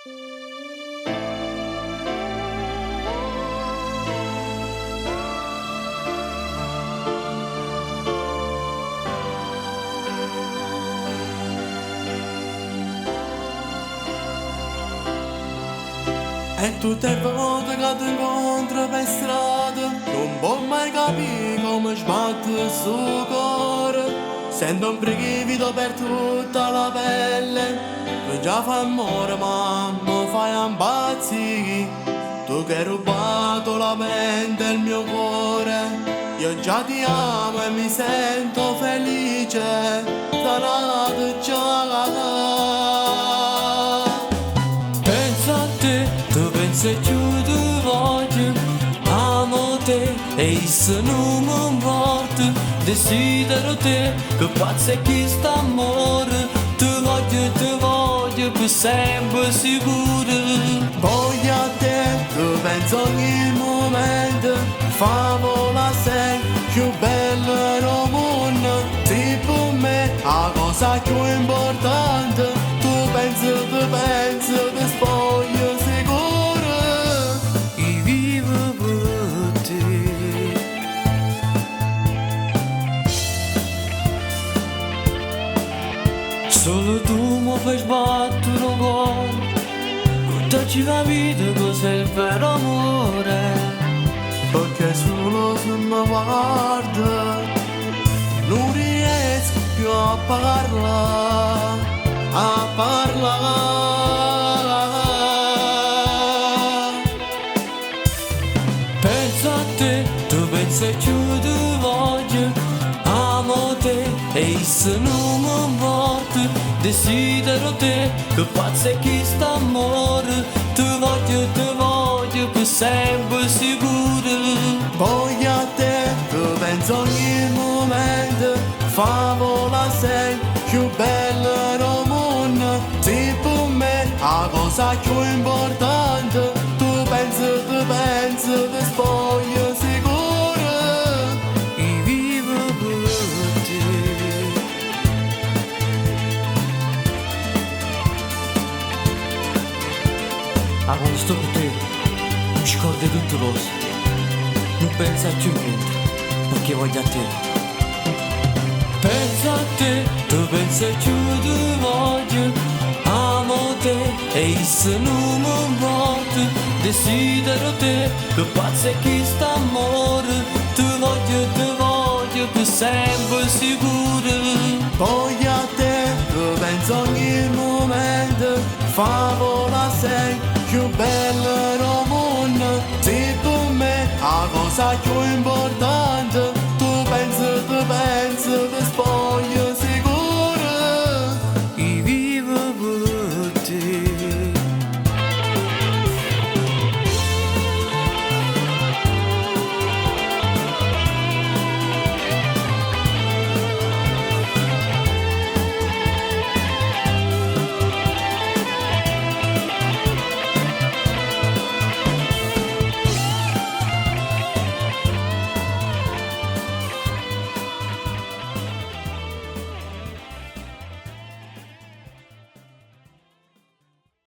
E tutte le volte che ti incontro per strada non può mai capire come sbatte il suo cuore. Sento un brivido per tutta la pelle. Tu già fai amore ma mi fai impazzire. Tu che hai rubato la mente e il mio cuore. Io già ti amo e mi sento felice. Sarà già. Tu pensi più di voglio, amo te e se non mi importa, desidero te, che pazzo è questo amore, ti voglio per sempre sicuro. Voglio a te, tu penso ogni momento, favola sei, più bella del mondo, sì per me, la cosa più importante, tu pensi, ti spoglio sicuro. Solo tu mi fai sbattere il cuore, contaci la vita cos'è il vero amore. Perché solo se mi guarda non riesco più a parlare, Penso a te, tu pensi più di voglio, amo te e se non mi importa, desidero te, che pazzo è questo amore, ti voglio per sempre sicuro. Voglio a te, tu penso ogni momento, favola sei, più bella del mondo, sì per me, la cosa più importante, tu pensi, ti spoglio sicuro. Io vivo per te. Ah, quando sto con te, mi scordo tutte cose. Non penso più a niente, perché voglio a te. Penso a te, tu pensi più di voglio, amo te e se non mi importa, desidero te, che pazzo è questo amore, ti voglio per sempre sicuro. Voglio a te, tu penso ogni momento, favola sei, più bella del mondo, sì per me, la cosa più importante,